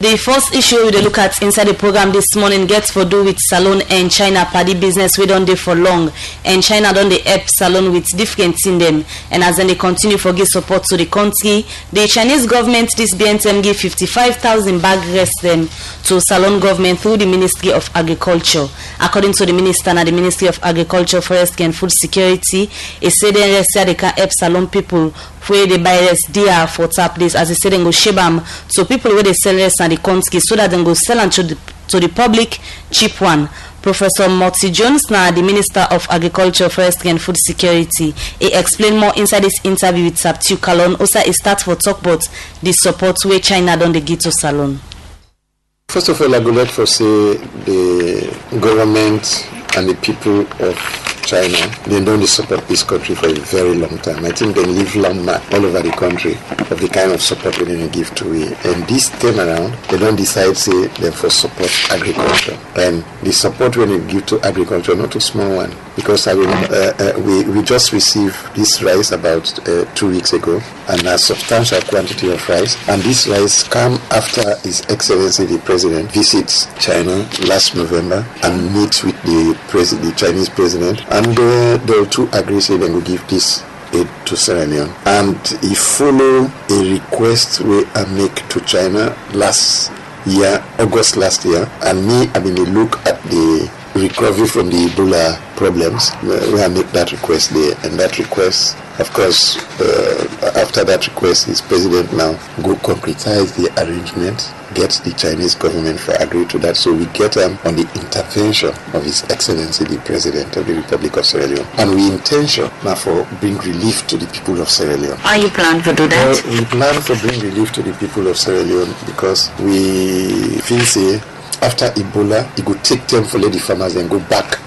The first issue we look at inside the program this morning gets for do with salon and China party business we don't do for long, and China don't they help salon with different in them, and as then they continue for give support to the country, the Chinese government this BNTM give 55,000 bag rest them to salon government through the Ministry of Agriculture. According to the minister and the Ministry of Agriculture, Forestry and Food Security, it said they can help salon people where they buy less dear for tap this, as they said they go ship them so people where they sell less and the country so that they go sell them to the public cheap one. Professor Murty Jones, now the Minister of Agriculture, Forestry and Food Security, he explained more inside this interview with Saptiu Kalon. Also, he starts for talk about the support where China don't give to salon. First of all, I would like to say the government and the people of China, they don't support this country for a very long time. I think they leave landmark all over the country of the kind of support we didn't give to we. And this time around, they don't decide say they for support agriculture. And the support when they give to agriculture, not a small one. Because we just received this rice about 2 weeks ago, and a substantial quantity of rice. And this rice come after His Excellency the President visits China last November and meets with the Chinese President. And they were too aggressive and will give this aid to Sierra Leone. And he followed a request we make to China last year, August last year. And me, I mean, look at the recovery from the Ebola problems, we make that request there. And that request, of course, after that request, his president now go concretize the arrangement, get the Chinese government to agree to that. So we get on the intervention of His Excellency the President of the Republic of Sierra Leone. And we intention now for bring relief to the people of Sierra Leone. Are you plan to do that? We plan to bring relief to the people of Sierra Leone because we feel say after Ebola, it could take time for the farmers and go back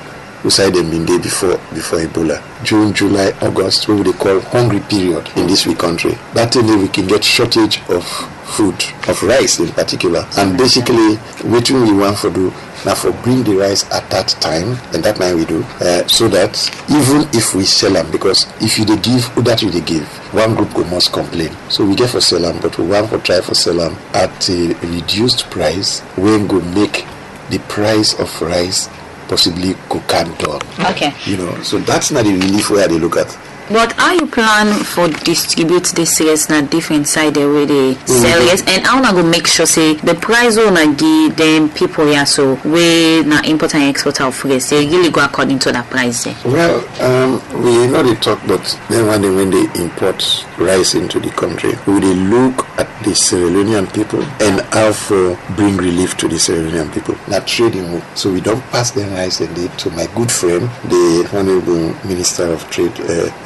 beside them in day before Ebola. June, July, August, what they call hungry period in this country. That time we can get shortage of food, of rice in particular. And basically, what we want to do now for bring the rice at that time, and that time we do, so that even if we sell them, because if you give, who that you give, one group must complain. So we get for sell them, but we want to try for sell them at a reduced price, when go make the price of rice possibly go can down. Okay. You know, so that's not the relief where they look at. But how you plan for distribute this series na different side the way they sell it, and how na go make sure say the price will na give them people here so we na import and export of rice they really go according to that price there. Well, we know they talk, but then when they import rice into the country, we they look at the Sierra Leonean people and how to bring relief to the Sierra Leonean people. Not trading, so we don't pass the rice indeed to my good friend, the Honorable Minister of Trade,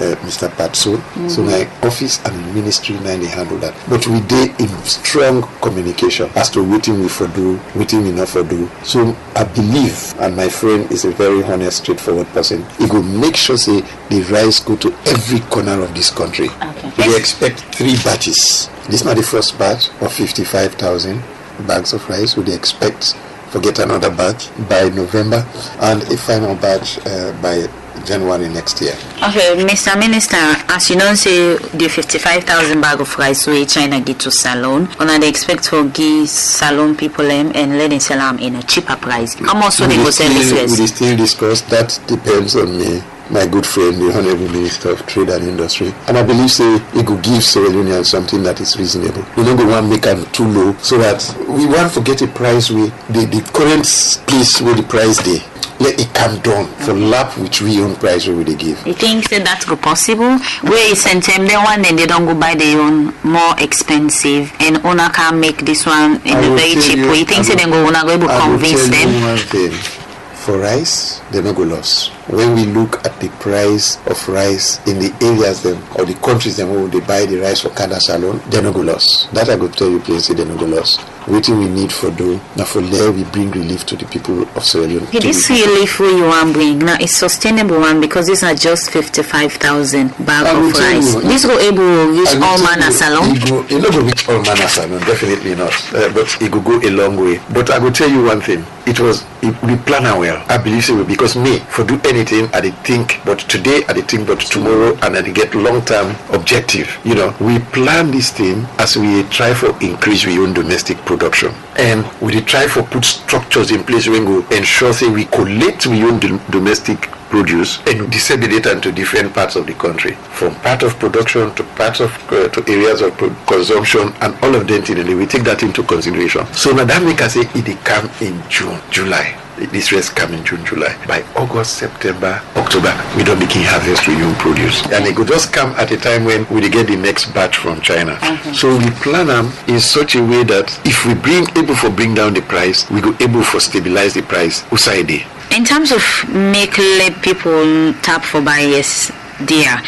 Mr. Patso. So my office and ministry now they handle that. But we did in strong communication as to what we for do, what we not for do. So I believe, and my friend is a very honest, straightforward person, he will make sure say the rice go to every corner of this country. Okay. We expect 3 batches. This is not the first batch of 55,000 bags of rice. We expect to get another batch by November and a final batch by January next year. Okay, Mr. Minister, as you know, say the 55,000 bag of rice where China get to salon, and they expect to give salon people them and let them sell them in a cheaper price. How much would they go sell this rice? We still discuss that. Depends on me, my good friend, the Honorable Minister of Trade and Industry, and I believe say he could give Sierra Leoneans something that is reasonable. We don't want to make them too low, so that we want to get a price where the current place where the price they. Let it come down for lap which we own price we they give. You think that that's possible? Where is send them the one and they don't go buy their own more expensive and owner can make this one in a very cheap way. You think they go owner go able to convince them? One thing. For rice, they don't go loss. When we look at the price of rice in the areas them or the countries them where they buy the rice for Canada Salon, they don't go loss. That I go tell you plainly, they don't go loss. What we need for do now for there we bring relief to the people of Sierra Leone. This relief we you want bring now is sustainable one because it's not just 55,000 bag of rice. This go able to reach all manner salon. It not go reach all manner salon, definitely not. But it will go a long way. But I will tell you one thing. we plan am well. I believe so, because me, for do anything, I dey think, but today I dey think, but tomorrow, and I dey get long-term objective. We plan this thing as we try for increase we own domestic production, and we dey try for put structures in place wey go ensure say we collect we own domestic produce and disseminate it into different parts of the country, from part of production to parts of to areas of consumption, and all of them. We take that into consideration. So now that make us say it come in June, July. This rest come in June, July. By August, September, October, we don't begin harvest we own produce, and it could just come at a time when we get the next batch from China. So we plan them in such a way that if we bring down the price, we go able for stabilize the price outside. In terms of let people tap for buyers there,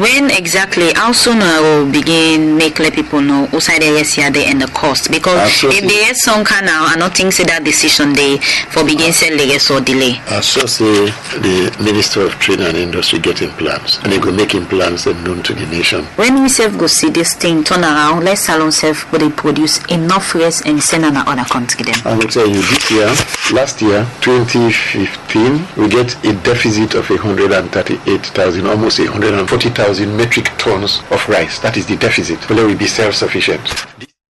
when exactly, how soon will begin let people know outside the here they and the cost? Because if they get some kind now, I don't think say that decision they for begin sell legs or delay. I so say the Minister of Trade and Industry getting plans, and they go making plans and known to the nation. When we self go see this thing turn around, let's salon self go they produce enough rice and send on other country them. I will tell you, last year, 2015, we get a deficit of 138,000, almost 140,000 metric tons of rice. That is the deficit. Will we be self-sufficient?